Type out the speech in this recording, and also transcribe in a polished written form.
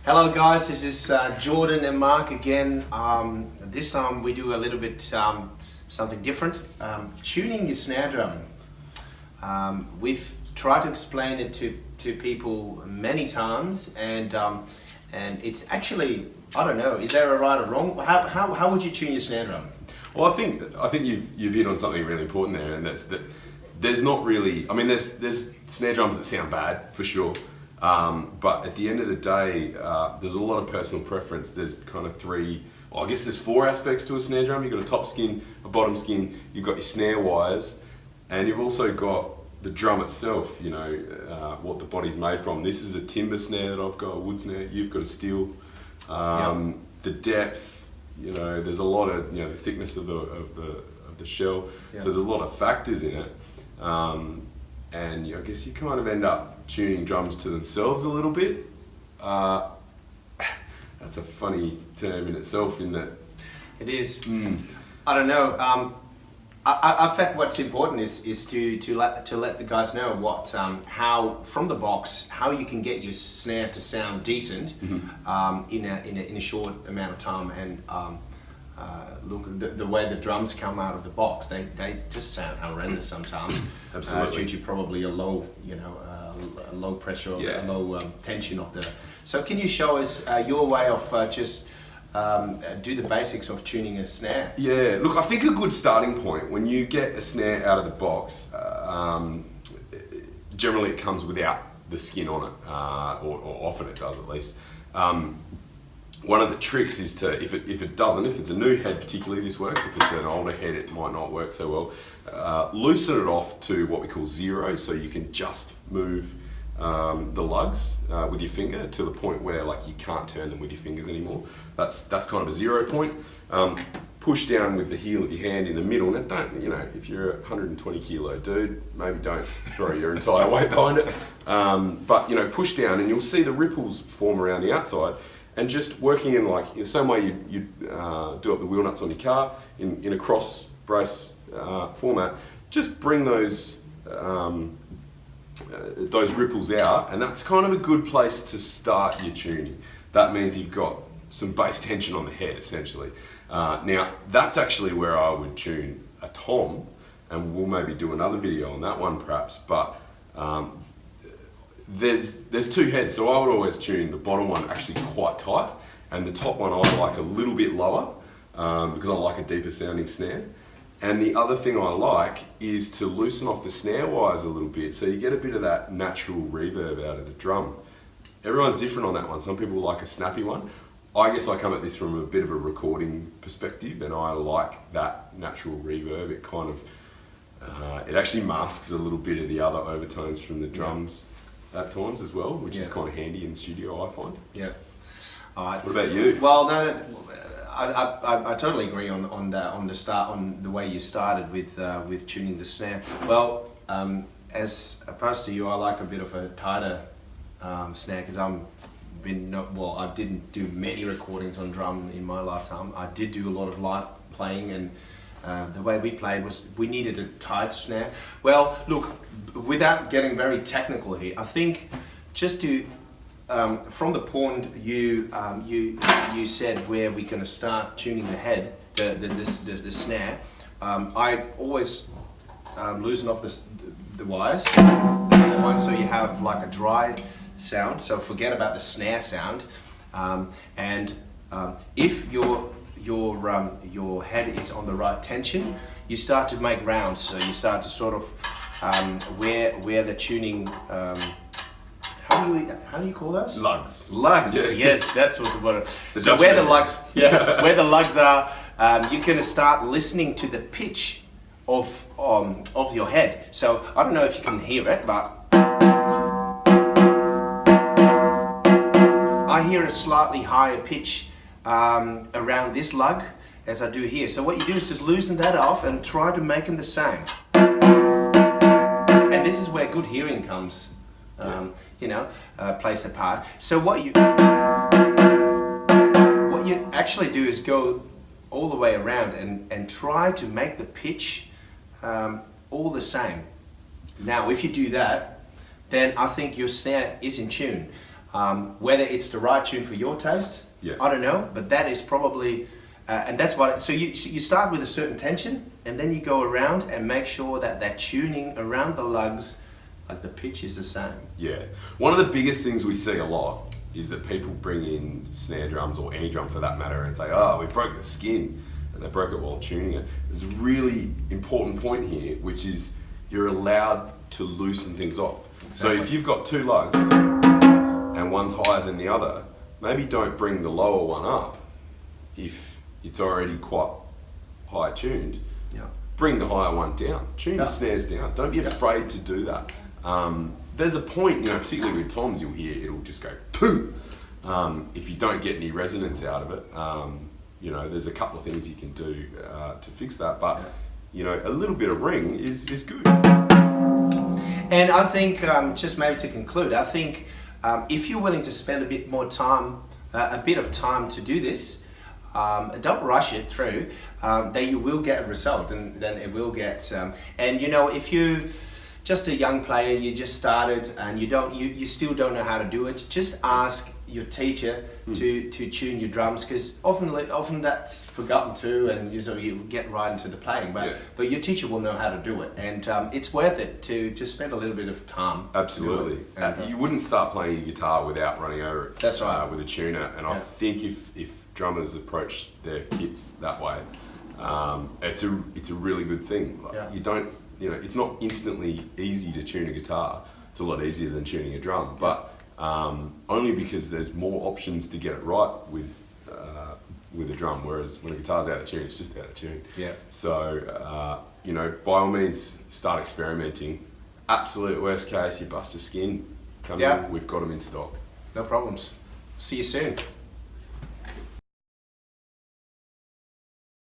Hello guys, this is Jordan and Mark again. This time we do a little bit something different, tuning your snare drum. We've tried to explain it to people many times, and it's actually, I don't know, is there a right or wrong? How would you tune your snare drum? Well, I think you've hit on something really important there, and that's that there's not really, I mean, there's snare drums that sound bad for sure, but at the end of the day, there's a lot of personal preference. There's kind of there's four aspects to a snare drum. You've got a top skin, a bottom skin, you've got your snare wires, and you've also got the drum itself, you know, what the body's made from. This is a timber snare that I've got, a wood snare, you've got a steel. The depth, you know, there's a lot of, you know, the thickness of the shell, so there's a lot of factors in it, and I guess you kind of end up tuning drums to themselves a little bit. That's a funny term in itself, in that it is. I don't know. I think what's important is to let the guys know what how from the box how you can get your snare to sound decent in a short amount of time, and look, the way the drums come out of the box, they just sound horrendous sometimes. Absolutely. Due to probably a low, you know, a low pressure or a low tension of the. So can you show us your way of just do the basics of tuning a snare? Yeah, look, I think a good starting point when you get a snare out of the box, generally it comes without the skin on it, or often it does at least. One of the tricks is to, if it's a new head particularly, this works. If it's an older head, it might not work so well. Loosen it off to what we call zero, so you can just move the lugs with your finger to the point where, like, you can't turn them with your fingers anymore. That's kind of a 0 point. Push down with the heel of your hand in the middle. Now, don't, you know, if you're a 120 kilo dude, maybe don't throw your entire weight behind it. But, you know, push down and you'll see the ripples form around the outside. And just working in, like, in the same way you do up the wheel nuts on your car, in a cross brace format, just bring those ripples out, and that's kind of a good place to start your tuning. That means you've got some bass tension on the head, essentially. Now, that's actually where I would tune a tom, and we'll maybe do another video on that one perhaps, but there's two heads, so I would always tune the bottom one actually quite tight, and the top one I like a little bit lower, because I like a deeper sounding snare. And the other thing I like is to loosen off the snare wires a little bit, so you get a bit of that natural reverb out of the drum. Everyone's different on that one. Some people like a snappy one. I guess I come at this from a bit of a recording perspective, and I like that natural reverb. It kind of, it actually masks a little bit of the other overtones from the drums at times as well, which is kind of handy in the studio, I find. Yeah. All right. What about you? Well, no, I totally agree on the way you started with tuning the snare. Well, as opposed to you, I like a bit of a tighter snare, because I didn't do many recordings on drum in my lifetime. I did do a lot of light playing, and the way we played was we needed a tight snare. Well, look, without getting very technical here, I think just to from the point you said where we're going to start tuning the head, the snare, I always loosen off the wires, so you have like a dry sound. So forget about the snare sound, and if your head is on the right tension, you start to make rounds. So you start to sort of where the tuning. How do you call those? Lugs. Lugs. Yeah. Yes, that's what the word. So where the lugs, where the lugs are, you're going to start listening to the pitch of your head. So I don't know if you can hear it, but I hear a slightly higher pitch around this lug as I do here. So what you do is just loosen that off and try to make them the same. And this is where good hearing comes. You know, plays a part. So what you actually do is go all the way around and try to make the pitch all the same. Now, if you do that, then I think your snare is in tune. Whether it's the right tune for your taste, Yeah. I don't know, but that is probably, and that's what. So you start with a certain tension, and then you go around and make sure that that tuning around the lugs, like the pitch, is the same. Yeah. One of the biggest things we see a lot is that people bring in snare drums or any drum for that matter and say, oh, we broke the skin, and they broke it while tuning it. There's a really important point here, which is you're allowed to loosen things off. Exactly. So if you've got two lugs and one's higher than the other, maybe don't bring the lower one up if it's already quite high tuned. Yeah. Bring the higher one down. Tune the snares down. Don't be afraid to do that. There's a point, particularly with toms, you'll hear it'll just go poo. If you don't get any resonance out of it, there's a couple of things you can do to fix that. But a little bit of ring is good. And I think, just maybe to conclude, I think if you're willing to spend a bit more time, a bit of time to do this, don't rush it through, then you will get a result, and then it will get, if you just a young player, you just started and you still don't know how to do it, just ask your teacher to tune your drums, because often that's forgotten too, and you get right into the playing, but your teacher will know how to do it, and it's worth it to just spend a little bit of time. Absolutely. You wouldn't start playing your guitar without running over it. That's right. With a tuner, and I think if drummers approach their kits that way, it's a really good thing. You don't, it's not instantly easy to tune a guitar. It's a lot easier than tuning a drum, but only because there's more options to get it right with a drum. Whereas when a guitar's out of tune, it's just out of tune. Yeah. So by all means, start experimenting. Absolute worst case, you bust a skin. Come in, we've got them in stock. No problems. See you soon.